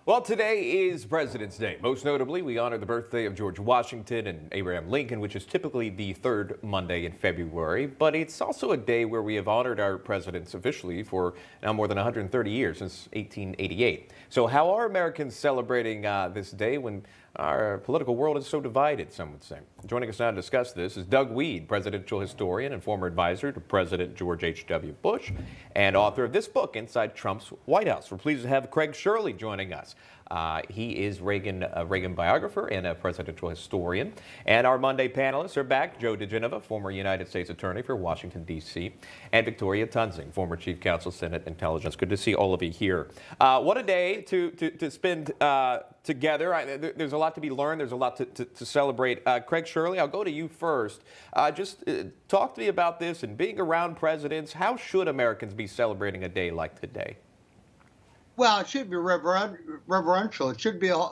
Well, today is President's Day. Most notably, we honor the birthday of George Washington and Abraham Lincoln, which is typically the third Monday in February. But it's also a day where we have honored our presidents officially for now more than 130 years, since 1888. So how are Americans celebrating this day when our political world is so divided, some would say? Joining us now to discuss this is Doug Wead, presidential historian and former advisor to President George H.W. Bush, and author of this book, Inside Trump's White House. We're pleased to have Craig Shirley joining us. He is a Reagan biographer and a presidential historian. And our Monday panelists are back: Joe diGenova, former United States Attorney for Washington, D.C., and Victoria Toensing, former Chief Counsel, Senate Intelligence. Good to see all of you here. What a day to spend together. There's a lot to be learned. There's a lot to celebrate. Craig Shirley, I'll go to you first. Just talk to me about this and being around presidents. How should Americans be celebrating a day like today? Well, it should be reverential. It should be a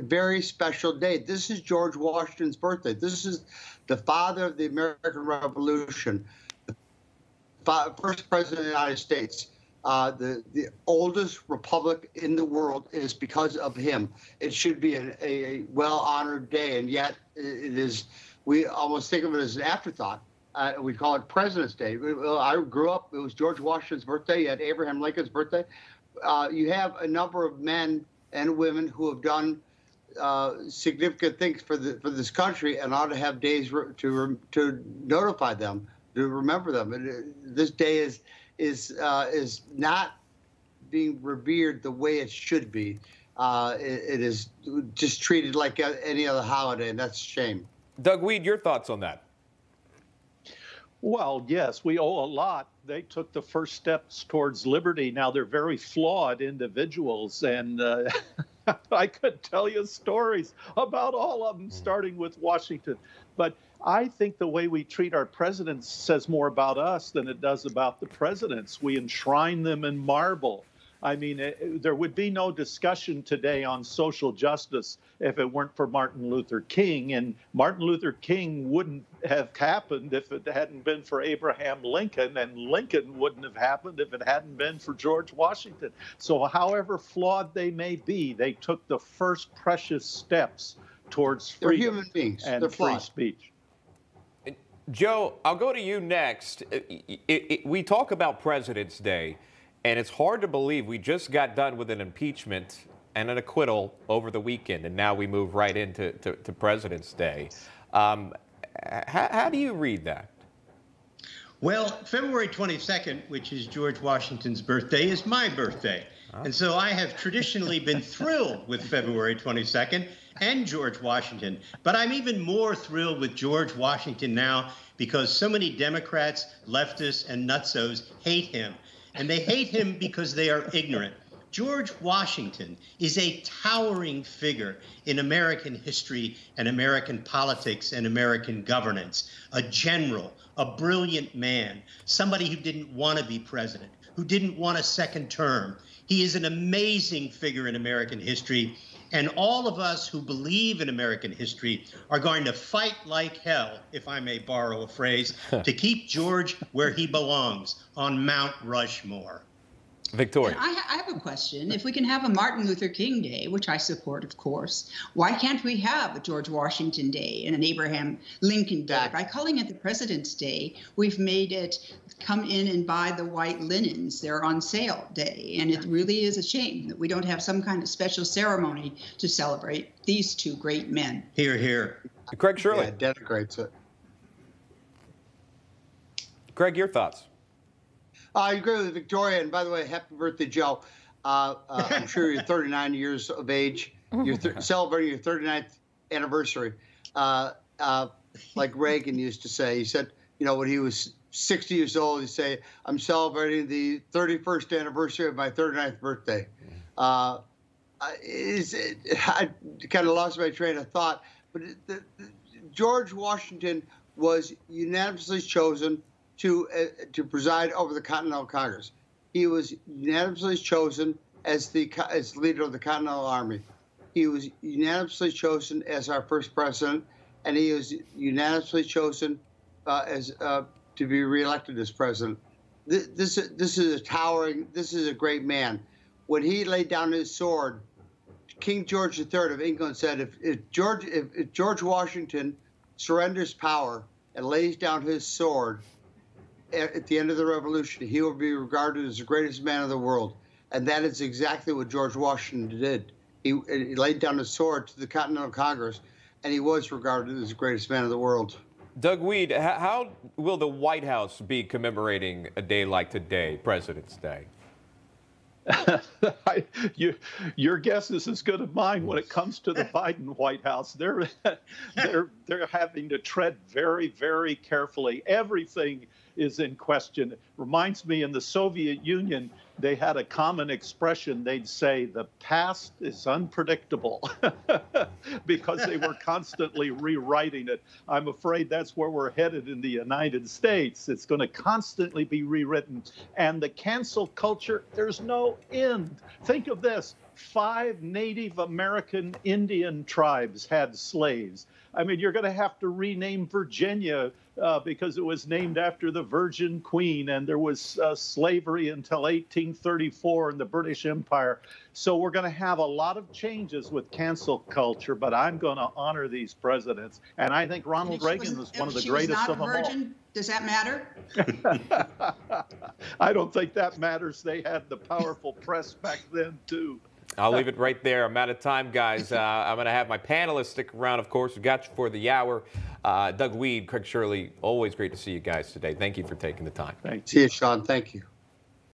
very special day. This is George Washington's birthday. This is the father of the American Revolution, the first president of the United States. The oldest republic in the world is because of him. It should be a well-honored day, and yet it is. We almost think of it as an afterthought. We call it President's Day. I grew up, it was George Washington's birthday. You had Abraham Lincoln's birthday. You have a number of men and women who have done significant things for this country and ought to have days to notify them, to remember them. And this day is not being revered the way it should be. It is just treated like any other holiday, and that's a shame. Doug Wead, your thoughts on that? Well, yes, we owe a lot. They took the first steps towards liberty. Now, they're very flawed individuals, and I could tell you stories about all of them, starting with Washington. But I think the way we treat our presidents says more about us than it does about the presidents. We enshrine them in marble. I mean, there would be no discussion today on social justice if it weren't for Martin Luther King. And Martin Luther King wouldn't have happened if it hadn't been for Abraham Lincoln. And Lincoln wouldn't have happened if it hadn't been for George Washington. So however flawed they may be, they took the first precious steps towards freedom. They're human beings. And They're free flawed. speech. Joe, I'll go to you next. We talk about President's Day, and it's hard to believe we just got done with an impeachment and an acquittal over the weekend, and now we move right into President's Day. How do you read that? Well, February 22nd, which is George Washington's birthday, is my birthday. And so I have traditionally been thrilled with February 22nd and George Washington. But I'm even more thrilled with George Washington now because so many Democrats, leftists, and nutsos hate him. And they hate him because they are ignorant. George Washington is a towering figure in American history and American politics and American governance. A general, a brilliant man, somebody who didn't want to be president, who didn't want a second term. He is an amazing figure in American history. And all of us who believe in American history are going to fight like hell, if I may borrow a phrase, to keep George where he belongs, on Mount Rushmore. Victoria. I have a question. If we can have a Martin Luther King Day, which I support, of course, why can't we have a George Washington Day and an Abraham Lincoln Day? By calling it the President's Day, we've made it come in and buy the white linens. They're on sale day. And it really is a shame that we don't have some kind of special ceremony to celebrate these two great men. Hear, hear. Craig Shirley. Yeah, denigrates it. Craig, your thoughts? I agree with Victoria, and by the way, happy birthday, Joe. I'm sure you're 39 years of age. You're celebrating your 39th anniversary. Like Reagan used to say, he said, you know, when he was 60 years old, he'd say, I'm celebrating the 31st anniversary of my 39th birthday. I kind of lost my train of thought, but George Washington was unanimously chosen to preside over the Continental Congress. He was unanimously chosen as leader of the Continental Army. He was unanimously chosen as our first president, and he was unanimously chosen to be reelected as president. This is a great man. when he laid down his sword, King George III of England said, if George Washington surrenders power and lays down his sword at the end of the Revolution, he will be regarded as the greatest man of the world. And that is exactly what George Washington did. He laid down his sword to the Continental Congress, and he was regarded as the greatest man of the world. Doug Weed, how will the White House be commemorating a day like today, President's Day? Your guess is as good as mine when it comes to the Biden White House. They're having to tread very, very carefully. Everything is in question. It reminds me, in the Soviet Union, they had a common expression. They'd say the past is unpredictable because they were constantly rewriting it. I'm afraid that's where we're headed in the United States. It's going to constantly be rewritten. And the cancel culture, there's no end. Think of this. 5 Native American Indian tribes had slaves. I mean, you're going to have to rename Virginia because it was named after the Virgin Queen, and there was slavery until 1834 in the British Empire. So we're going to have a lot of changes with cancel culture, but I'm going to honor these presidents. And I think Ronald Reagan was one of the greatest of them all. Does that matter? I don't think that matters. They had the powerful press back then, too. I'll leave it right there. I'm out of time, guys. I'm going to have my panelists stick around, of course. We got you for the hour. Doug Weed, Craig Shirley, always great to see you guys today. Thank you for taking the time. See you, Sean. Thank you.